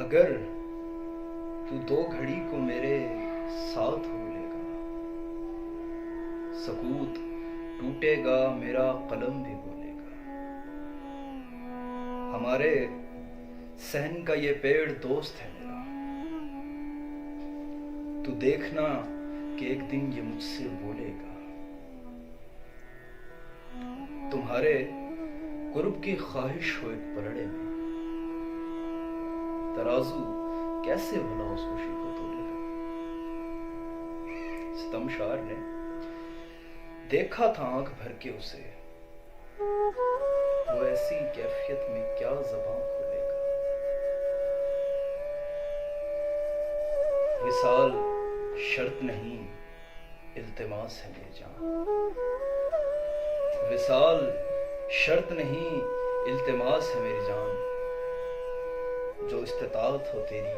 अगर तू दो घड़ी को मेरे साथ हो लेगा, सकूत टूटेगा मेरा कलम भी बोलेगा। हमारे सहन का ये पेड़ दोस्त है मेरा, तू देखना कि एक दिन ये मुझसे बोलेगा। तुम्हारे कुर्ब की ख्वाहिश हो एक पलड़े में, तराजू कैसे भला उस खुशी को तोलेगा। सितमशार ने देखा था आंख भर के उसे, वो ऐसी कैफियत में क्या ज़बान खोलेगा। विसाल शर्त नहीं इल्तिमास है मेरी जान, विसाल शर्त नहीं इल्तिमास है मेरी जान। जो इस्तिताअत हो तेरी